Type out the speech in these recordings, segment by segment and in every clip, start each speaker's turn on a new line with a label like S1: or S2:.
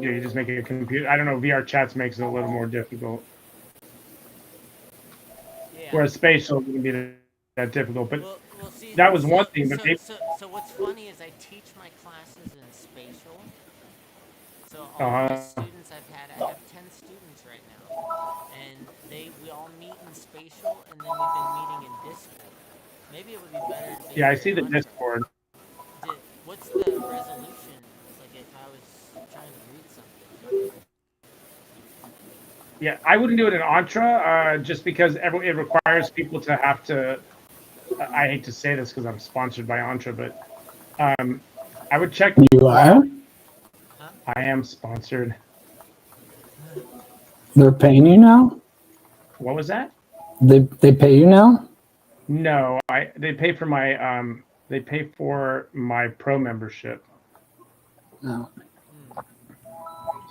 S1: do? You just make a computer. I don't know. VRchats makes it a little more difficult.
S2: Yeah.
S1: Whereas spatial wouldn't be that difficult. But
S2: Well, see,
S1: that was one thing. But
S2: so what's funny is I teach my classes in spatial. So all of my
S1: uh,
S2: students I have 10 students right now, and we all meet in spatial, and then we've been meeting in Discord. Maybe it would be better to do
S1: yeah, I
S2: it in
S1: see the
S2: Entra.
S1: Discord.
S2: What's the resolution? Like if I was trying to read something.
S1: Yeah, I wouldn't do it in Entra just because it requires people to have to. I hate to say this because I'm sponsored by Entra, but I would check.
S3: You are?
S2: Huh?
S1: I am sponsored.
S3: They're paying you now?
S1: What was that?
S3: They pay you now?
S1: No, they pay for my pro membership.
S3: No.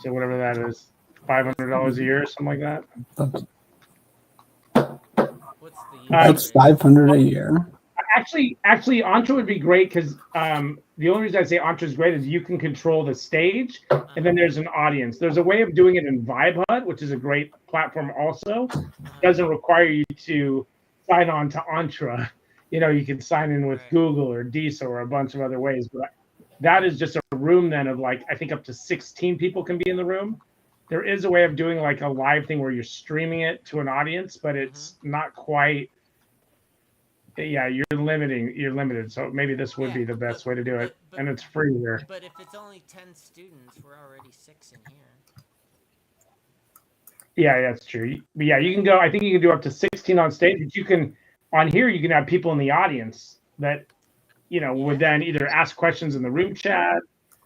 S1: So whatever that is, $500 a year or something like that.
S2: What's the
S3: That's $500 a year.
S1: Actually, Entra would be great because the only reason I say Entra is great is you can control the stage, and then there's an audience. There's a way of doing it in VibeHut, which is a great platform. Also, doesn't require you to sign on to Entra. You know, you can sign in with Google or DISA or a bunch of other ways. But that is just a room then of like I think up to 16 people can be in the room. There is a way of doing like a live thing where you're streaming it to an audience, but it's not quite. Yeah, you're limited. So maybe this would be the best way to do it, and it's free here.
S2: But if it's only 10 students, we're already 6 in here.
S1: Yeah, that's true. But yeah, you can go. I think you can do up to 16 on stage, but you can on here. You can have people in the audience that would then either ask questions in the room chat.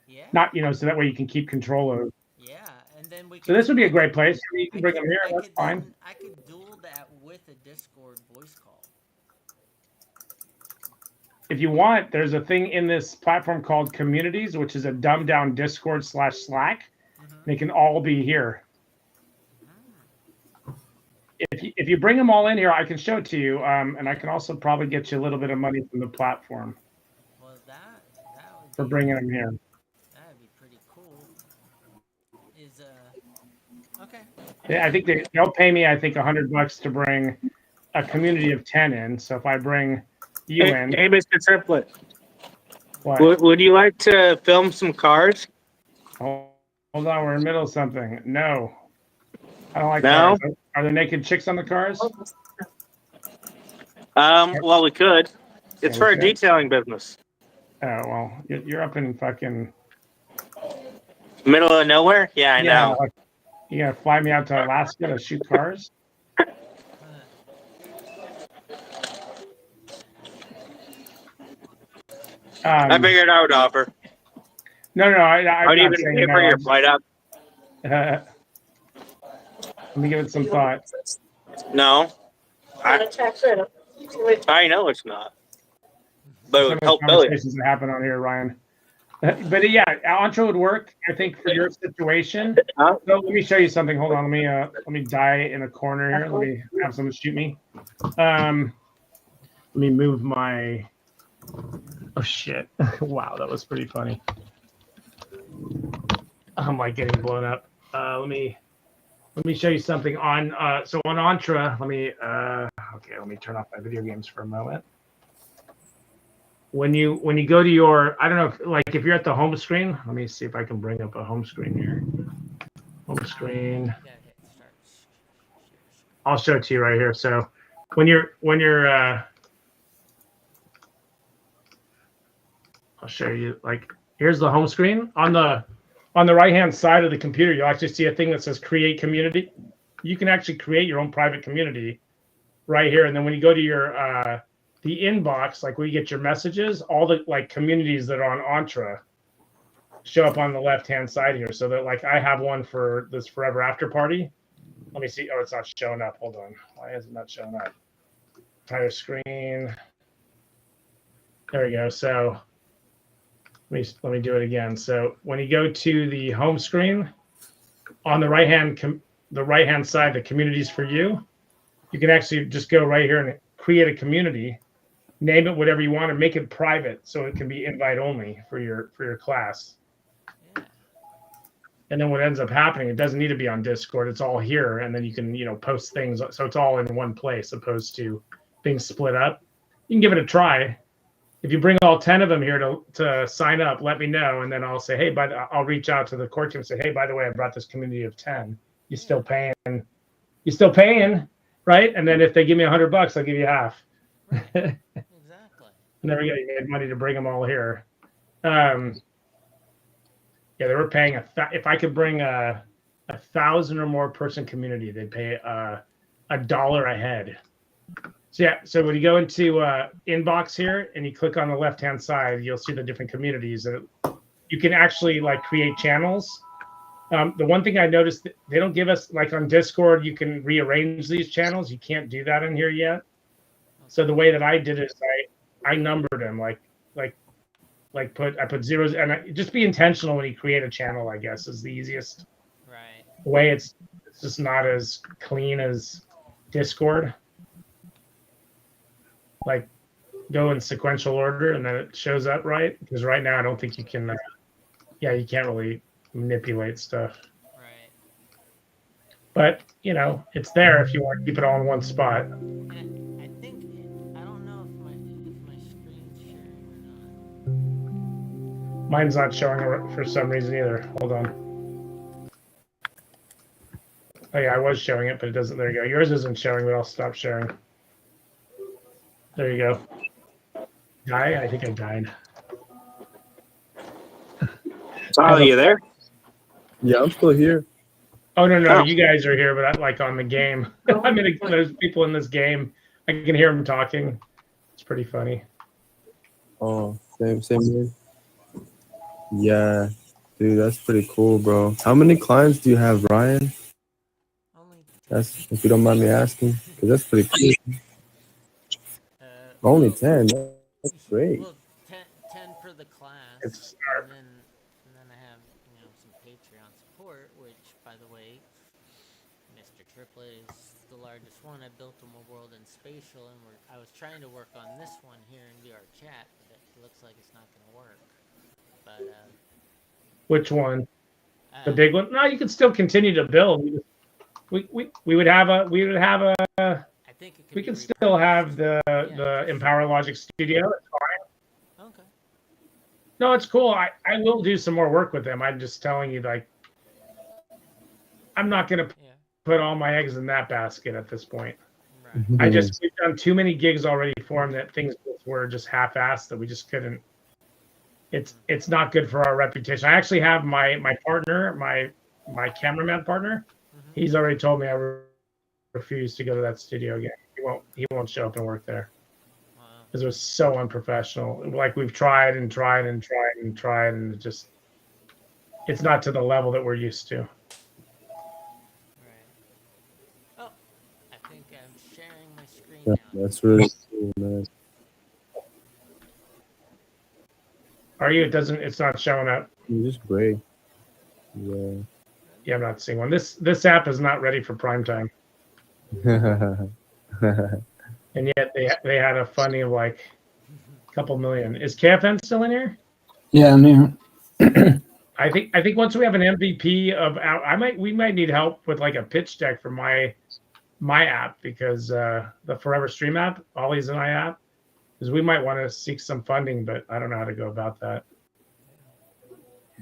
S2: Yeah.
S1: Not so that way you can keep control of.
S2: Yeah, and then we.
S1: So this would be a great place. You can bring them here. That's fine.
S2: I could duel that with a Discord voice call.
S1: If you want, there's a thing in this platform called Communities, which is a dumbed down Discord /Slack. They can all be here. If you bring them all in here, I can show it to you, and I can also probably get you a little bit of money from the platform.
S2: Well, that would
S1: for bringing them here.
S2: That'd be pretty cool. Okay.
S1: Yeah, I think they'll pay me. I think $100 to bring a community of 10 in. So if I bring you in,
S4: hey, Mr. Triplet,
S1: what?
S4: Would you like to film some cars?
S1: Hold on, we're in the middle of something. No, I don't like
S4: no?
S1: cars. Are there naked chicks on the cars?
S4: Well, we could. It's for a detailing business.
S1: Oh, well, you're up in fucking
S4: middle of nowhere? Yeah, I know.
S1: Like, you gonna fly me out to Alaska to shoot cars?
S4: I figured I would offer.
S1: No, I
S4: would even pay for your flight up.
S1: Let me give it some thought.
S4: No. I know it's not. But it would help Billy.
S1: Conversations that happen on here, Ryan. But yeah, Entra would work, I think, for your situation. So let me show you something. Hold on, let me die in a corner here. Let me have someone shoot me. Let me move my. Oh shit! Wow, that was pretty funny. I'm like getting blown up. Let me show you something on. So on Entra, let me turn off my video games for a moment. When you go to your, I don't know, if you're at the home screen, let me see if I can bring up a home screen here. Home screen. I'll show it to you right here. So when you're I'll show you, here's the home screen. On the right hand side of the computer, you'll actually see a thing that says create community. You can actually create your own private community right here. And then when you go to your the inbox, where you get your messages, all the communities that are on Entra show up on the left hand side here. So that I have one for this forever after party. Let me see. Oh, it's not showing up. Hold on. Why is it not showing up? Entire screen. There we go. So let me do it again. So when you go to the home screen, on the right hand side, the communities for you, you can actually just go right here and create a community. Name it whatever you want and make it private so it can be invite only for your class. And then what ends up happening, it doesn't need to be on Discord. It's all here, and then you can post things. So it's all in one place, opposed to being split up. You can give it a try. If you bring all 10 of them here to sign up, let me know, and then I'll say, hey, I'll reach out to the core team and say, hey, by the way, I brought this community of 10. You still paying? You still paying, right? And then if they give me $100, I'll give you half.
S2: Right. Exactly.
S1: And there we go. You made money to bring them all here. Yeah, they were paying if I could bring a 1,000 or more person community, they'd pay $1 a head. So yeah, so when you go into inbox here and you click on the left-hand side, you'll see the different communities, and you can actually like create channels. The one thing I noticed, they don't give us, like on Discord, you can rearrange these channels. You can't do that in here yet. So the way that I did it is I numbered them, I put zeros, and just be intentional when you create a channel, I guess, is the easiest way. It's just not as clean as Discord. Like, go in sequential order and then it shows up right, because right now I don't think you can you can't really manipulate stuff.
S2: Right.
S1: But it's there if you want to keep it all in one spot.
S2: And I think, I don't know if my screen's sharing or not.
S1: Mine's not showing for some reason either. Hold on. Oh yeah, I was showing it, but it doesn't. There you go. Yours isn't showing, but I'll stop sharing. There you go. I think I died.
S4: Tyler, you there?
S5: Yeah, I'm still here.
S1: Oh no, you guys are here, but I like on the game. There's people in this game. I can hear them talking. It's pretty funny.
S5: Oh, same here. Yeah, dude, that's pretty cool, bro. How many clients do you have, Ryan? That's, if you don't mind me asking, because that's pretty cool. Only 10. That's great.
S2: Well, 10 per the class.
S1: It's
S2: and then I have some Patreon support, which, by the way, Mr. Triplet is the largest one. I built him a world in spatial, and I was trying to work on this one here in VRchat, but it looks like it's not going to work. But
S1: which one? The big one? No, you can still continue to build. We would have a
S2: I think it
S1: we can still have the Empower Logic Studio. It's fine.
S2: Okay.
S1: No, it's cool. I will do some more work with them. I'm just telling you, like, I'm not gonna put all my eggs in that basket at this point.
S2: Right.
S1: We've done too many gigs already for them that things were just half-assed that we just couldn't. It's not good for our reputation. I actually have my partner, my cameraman partner. He's already told me I refuse to go to that studio again. He won't show up and work there because it was so unprofessional. Like, we've tried and tried and tried and tried, and it's not to the level that we're used to.
S2: Right. Oh, I think I'm sharing my screen now.
S5: That's really cool, man.
S1: Are you? It's not showing up.
S5: You're just great. Yeah.
S1: Yeah, I'm not seeing one. This app is not ready for prime time. And yet they had a funding of like a couple million. Is KFN still in here?
S3: Yeah, I'm here.
S1: I think once we have an MVP of we might need help with like a pitch deck for my app, because the Forever Stream app, Ollie's and I app, because we might want to seek some funding, but I don't know how to go about that.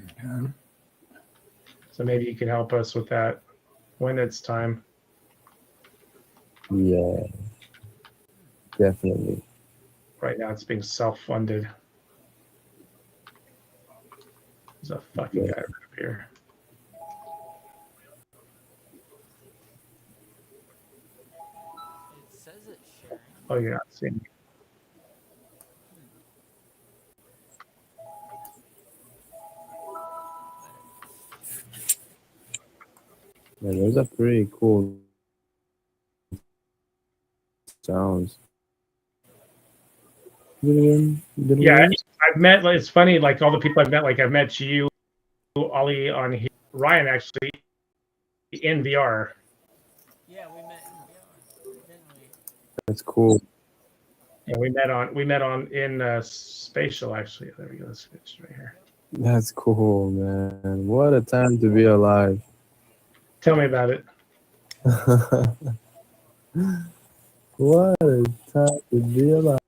S3: Okay.
S1: So maybe you can help us with that when it's time.
S5: Yeah, definitely.
S1: Right now it's being self-funded. There's a fucking guy right up here.
S2: It says it's sharing.
S1: Oh, you're not seeing me.
S5: Man, those are pretty cool sounds.
S1: Yeah, I've met. It's funny, like all the people I've met. Like I've met you, Ollie, on here, Ryan actually in VR.
S2: Yeah, we met in VR, didn't we?
S5: That's cool.
S1: And we met in spatial actually. There we go. Let's switch right here.
S5: That's cool, man. What a time to be alive.
S1: Tell me about it.
S5: What a time to be alive.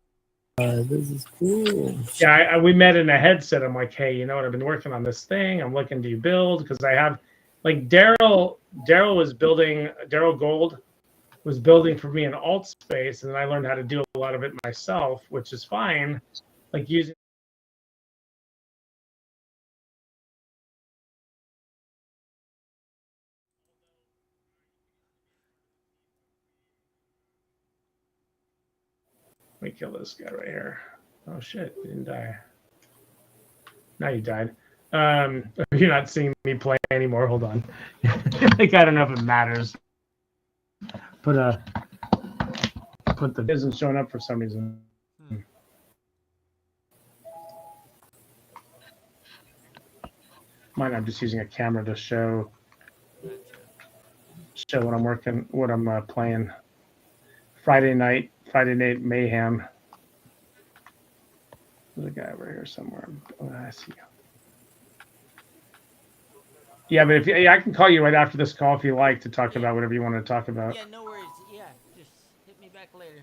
S5: This is cool.
S1: Yeah, we met in a headset. I'm like, hey, you know what? I've been working on this thing. I'm looking to build because I have, like, Daryl Gold was building for me an alt space, and then I learned how to do a lot of it myself, which is fine. Like using. Let me kill this guy right here. Oh shit, he didn't die. Now you died. You're not seeing me play anymore. Hold on. Like, I don't know if it matters. Put the isn't showing up for some reason. Mine, I'm just using a camera to show what I'm working, what I'm playing. Friday night mayhem. There's a guy over here somewhere. Oh, I see you. Yeah, but I can call you right after this call if you like to talk about whatever you want to talk about.
S2: Yeah, no worries. Yeah, just hit me back later.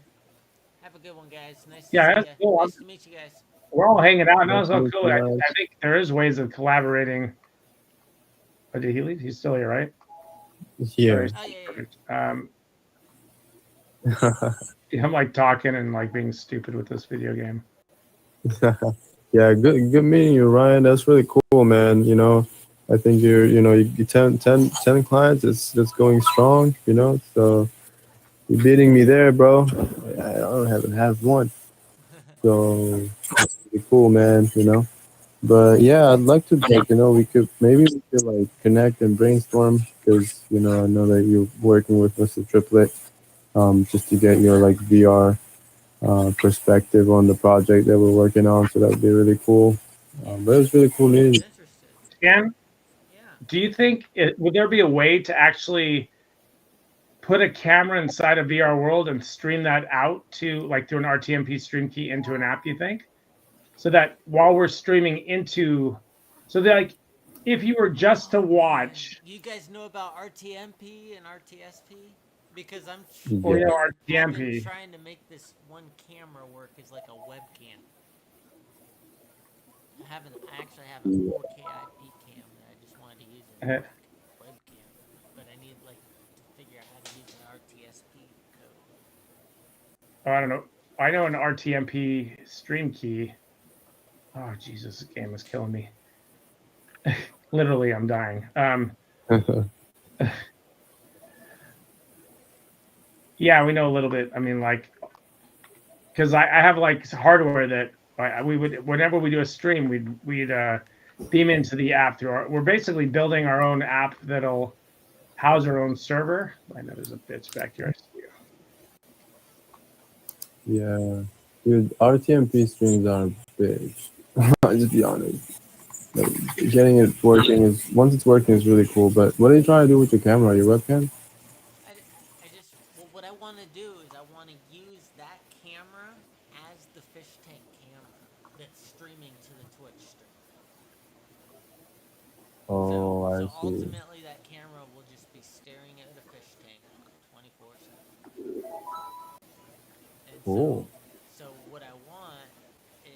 S2: Have a good one, guys. Nice to see
S1: Yeah, that's
S2: you.
S1: cool.
S2: Nice to meet you guys.
S1: We're all hanging out. No,
S5: Nice
S1: it's so
S5: to
S1: cool.
S5: meet
S1: I
S5: you,
S1: think there is ways of collaborating. Oh, did he leave? He's still here, right?
S5: Yeah.
S2: Oh, yeah.
S1: Perfect. I'm like talking and like being stupid with this video game.
S5: Yeah, good meeting you, Ryan. That's really cool, man. You know, I think you 10 clients. It's going strong, you know. So you're beating me there, bro. I don't have one. So it's pretty cool, man. You know. But yeah, I'd like to like we could like connect and brainstorm because I know that you're working with Mr. Triplet, just to get your like VR perspective on the project that we're working on. So that would be really cool. But it's really cool meeting you.
S1: Dan,
S2: Yeah.
S1: do you think would there be a way to actually put a camera inside a VR world and stream that out to like through an RTMP stream key into an app? Do you think so that while we're streaming into, so that like if you were just to watch,
S2: you guys know about RTMP and RTSP? Because
S1: or
S5: Yeah.
S2: I've been
S1: RTMP.
S2: trying to make this one camera work as like a webcam. I actually have a 4K IP cam that I just wanted to use as like webcam, but I need like to figure out how to use an RTSP code.
S1: I don't know. I know an RTMP stream key. Oh Jesus, this game is killing me. Literally, I'm dying. Yeah, we know a little bit. I mean, like, because I have like hardware that we would, whenever we do a stream, we'd beam into the app through we're basically building our own app that'll house our own server. I know there's a bitch back here. I see you.
S5: Yeah, dude, RTMP streams are big. I'll just be honest. Like, getting it working is once it's working is really cool. But what are you trying to do with your camera? Your webcam?
S2: What I want to do is I want to use that camera as the fish tank camera that's streaming to the Twitch stream.
S5: Oh, I
S2: So
S5: see.
S2: ultimately, that camera will just be staring at the fish tank 24/7. And
S5: Cool.
S2: so what I want is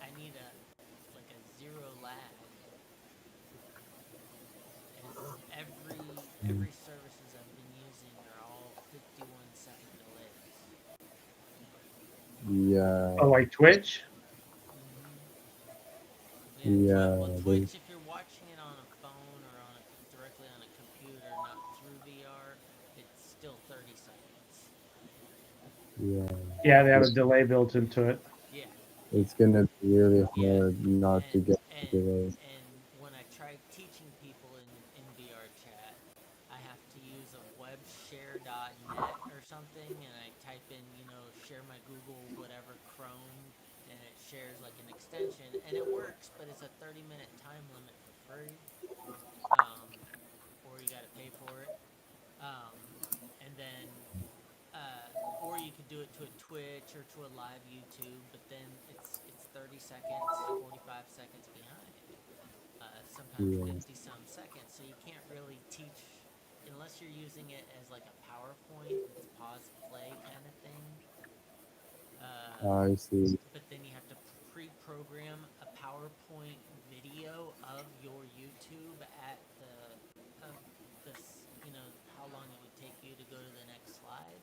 S2: I need a zero lag, as every services I've been using are all 51-second delays.
S5: Yeah.
S1: Oh, like Twitch?
S2: Yeah,
S5: Yeah.
S2: Twitch, if you're watching it on a phone or directly on a computer, not through VR, it's still 30 seconds.
S5: Yeah.
S1: Yeah, they have a delay built into it.
S2: Yeah.
S5: It's gonna be really
S2: Yeah.
S5: hard not to get
S2: And
S5: delay.
S2: when I try teaching people in VRchat, I have to use a webshare.net or something, and I type in, share my Google whatever Chrome, and it shares like an extension, and it works, but it's a 30-minute time limit for free, or you got to pay for it, and then or you could do do it to a Twitch or to a live YouTube, but then it's 30 seconds, 45 seconds behind. Sometimes
S5: Yeah.
S2: 50 some seconds. So you can't really teach unless you're using it as like a PowerPoint that's pause play kind of thing.
S5: I see.
S2: But then you have to pre-program a PowerPoint video of your YouTube at how long it would take you to go to the next slide.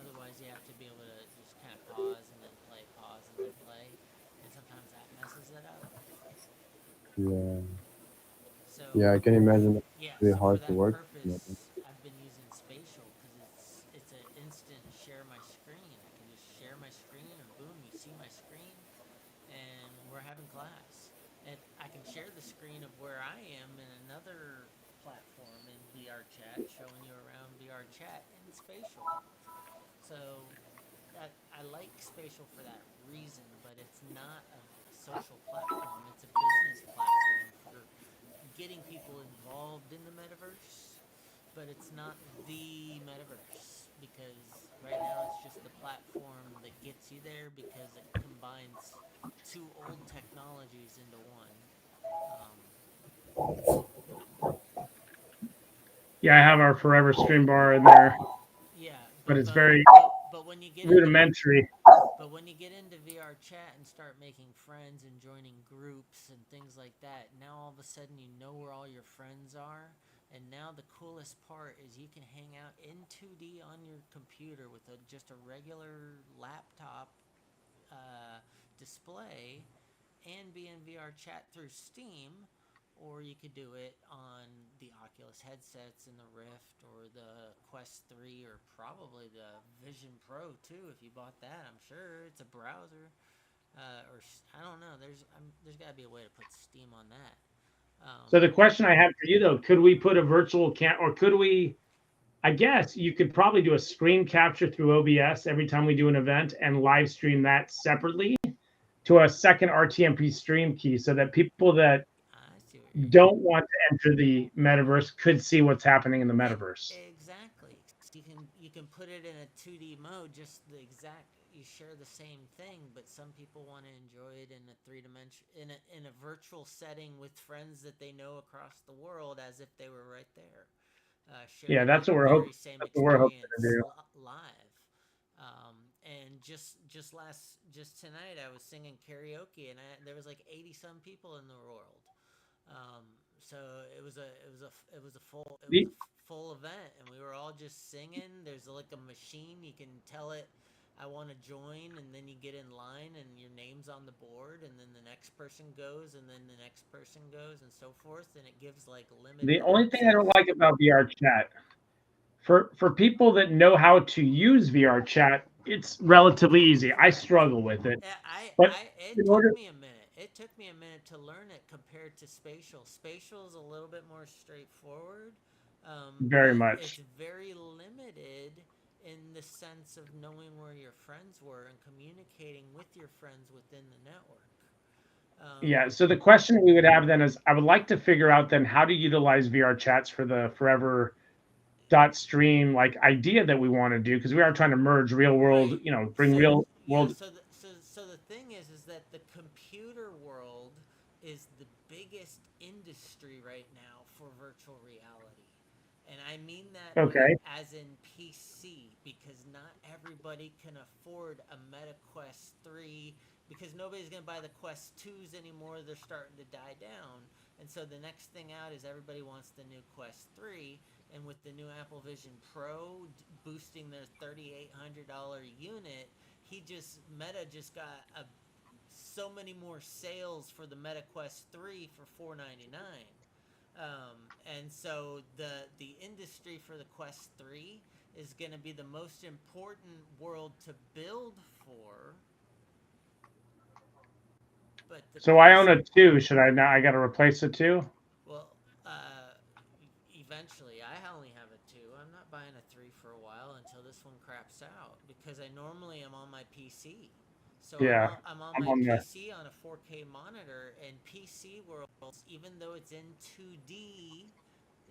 S2: Otherwise, you have to be able to just kind of pause and then play, pause and then play, and sometimes that messes it up.
S5: Yeah.
S2: So
S5: Yeah, I can imagine it's
S2: yeah,
S5: really
S2: so for
S5: hard to
S2: that
S5: work.
S2: purpose, I've been using Spatial because it's an instant share my screen. I can just share my screen and boom, you see my screen, and we're having class. And I can share the screen of where I am in another platform in VRchat, showing you around VRchat in Spatial. So that I like Spatial for that reason, but it's not a social platform. It's a business platform for getting people involved in the metaverse, but it's not the metaverse because right now it's just the platform that gets you there because it combines two old technologies into one. Um,
S1: Yeah, I have our forever stream bar in there,
S2: yeah,
S1: but
S2: but
S1: it's
S2: but
S1: very
S2: but when you get into
S1: rudimentary.
S2: But when you get into VRchat and start making friends and joining groups and things like that, now all of a sudden you know where all your friends are. And now the coolest part is you can hang out in 2D on your computer with just a regular laptop display and be in VRchat through Steam. Or you could do it on the Oculus headsets and the Rift or the Quest 3 or probably the Vision Pro too. If you bought that, I'm sure it's a browser. I don't know. There's got to be a way to put Steam on that.
S1: So the question I have for you though, could we put a virtual or could we? I guess you could probably do a screen capture through OBS every time we do an event and live stream that separately to a second RTMP stream key so that people that
S2: I see what you're.
S1: don't want to enter the metaverse could see what's happening in the metaverse.
S2: Exactly. You can put it in a 2D mode, just the exact. You share the same thing, but some people want to enjoy it in a 3-dimension, in a virtual setting with friends that they know across the world, as if they were right there. Share
S1: Yeah,
S2: the
S1: that's what we're hoping.
S2: very same
S1: That's what we're hoping to
S2: experience
S1: do.
S2: live. And just tonight, I was singing karaoke, and there was like 80 some people in the world. So it was a full event, and we were all just singing. There's like a machine you can tell it, I want to join, and then you get in line, and your name's on the board, and then the next person goes, and then the next person goes, and so forth, and it gives like limited
S1: The only thing I
S2: access.
S1: don't like about VRChat, for people that know how to use VRChat, it's relatively easy. I struggle with it, but
S2: It
S1: in
S2: took
S1: order,
S2: me a minute. It took me a minute to learn it compared to Spatial. Spatial is a little bit more straightforward,
S1: very
S2: but it's
S1: much.
S2: very limited in the sense of knowing where your friends were and communicating with your friends within the network.
S1: Yeah. So the question we would have then is, I would like to figure out then how to utilize VR chats for the forever dot stream like idea that we want to do because we are trying to merge real world,
S2: Right.
S1: bring
S2: So
S1: real
S2: yeah.
S1: world.
S2: So the thing is that the computer world is the biggest industry right now for virtual reality, and I mean that
S1: Okay.
S2: as in PC because not everybody can afford a Meta Quest 3 because nobody's gonna buy the Quest 2s anymore. They're starting to die down, and so the next thing out is everybody wants the new Quest 3, and with the new Apple Vision Pro boosting their $3,800 unit, Meta just got so many more sales for the Meta Quest 3 for $499. And so the industry for the Quest 3 is going to be the most important world to build for. But the
S1: So I own a 2. Should I now? I got to replace the 2.
S2: Well, eventually, I only have a 2. I'm not buying a 3 for a while until this one craps out because I normally am on my PC. So
S1: Yeah.
S2: I'm on
S1: I'm
S2: my
S1: on the.
S2: PC on a 4K monitor, and PC worlds, even though it's in 2D,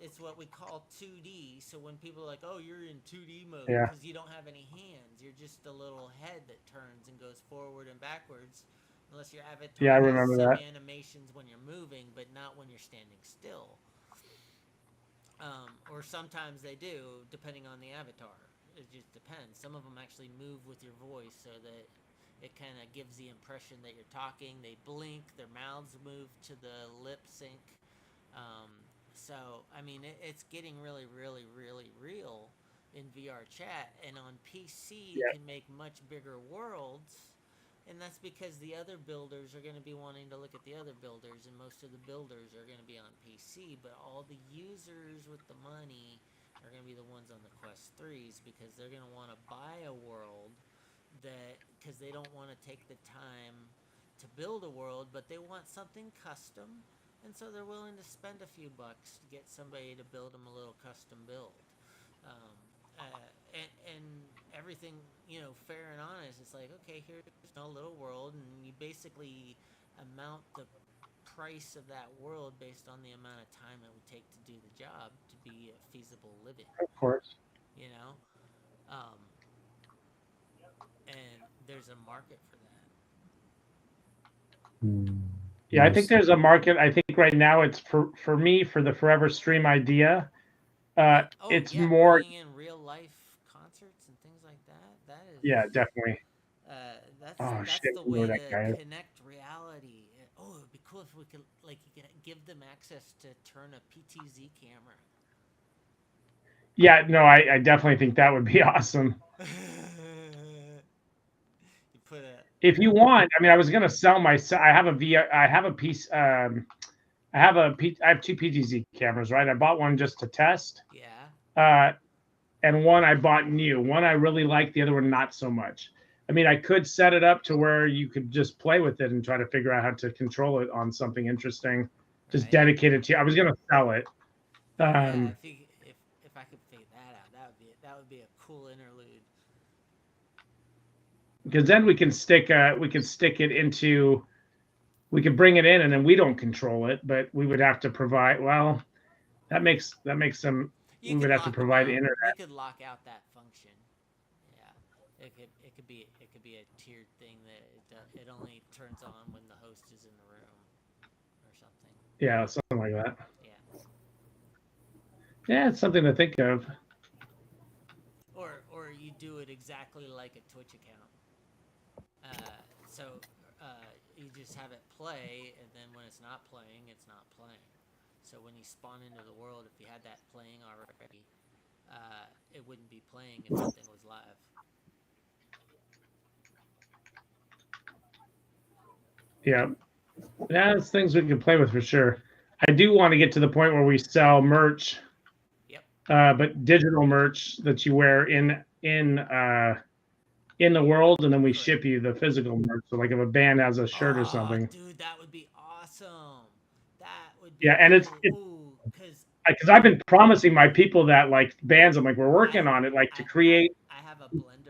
S2: it's what we call 2D. So when people are like, "Oh, you're in 2D mode,"
S1: Yeah.
S2: because you don't have any hands, you're just a little head that turns and goes forward and backwards, unless your avatar
S1: Yeah, I
S2: has
S1: remember
S2: some
S1: that.
S2: animations when you're moving, but not when you're standing still. Or sometimes they do, depending on the avatar. It just depends. Some of them actually move with your voice so that it kind of gives the impression that you're talking. They blink, their mouths move to the lip sync. So, I mean, it's getting really, really, really real in VRchat. And on PC, you can make much bigger worlds. And that's because the other builders are going to be wanting to look at the other builders, and most of the builders are going to be on PC, but all the users with the money are going to be the ones on the Quest 3s because they're going to want to buy a world because they don't want to take the time to build a world, but they want something custom, and so they're willing to spend a few bucks to get somebody to build them a little custom build. And everything, fair and honest. It's like, okay, here's a little world, and you basically amount the price of that world based on the amount of time it would take to do the job to be a feasible living.
S1: Of course.
S2: And there's a market for that.
S1: Yeah, I think there's a market. I think right now it's for me for the Forever Stream idea. It's more
S2: bringing in real life concerts and things like that. That is
S1: definitely.
S2: That's the way to connect reality. Oh, it'd be cool if we could you could give them access to turn a PTZ camera.
S1: Yeah, no, I definitely think that would be awesome. If you want, I mean, I was gonna sell my. I have a piece. I have two PTZ cameras, right? I bought one just to test.
S2: Yeah.
S1: And one I bought new. One I really like, the other one not so much. I mean, I could set it up to where you could just play with it and try to figure out how to control it on something interesting. Just dedicate it to you. I was gonna sell it.
S2: If I could figure that out, that would be a cool interlude.
S1: Because then we can stick it into. We could bring it in, and then we don't control it, but we would have to provide. Well, that makes some. We would have to provide internet.
S2: You could lock out that function. Yeah, it could be a tiered thing that it only turns on when the host is in the room, or something.
S1: Yeah, something like that.
S2: Yeah.
S1: Yeah, it's something to think of.
S2: Or you do it exactly like a Twitch account. So you just have it play, and then when it's not playing, it's not playing. So when you spawn into the world, if you had that playing already, it wouldn't be playing if something was live.
S1: Yeah, that's things we can play with for sure. I do want to get to the point where we sell merch.
S2: Yep.
S1: But digital merch that you wear in the world, and then we ship you the physical merch. So like if a band has a shirt or something.
S2: Dude, that would be awesome. That would be
S1: and it's because I've been promising my people that like bands, I'm like, we're working on it, like to create.
S2: I have a blender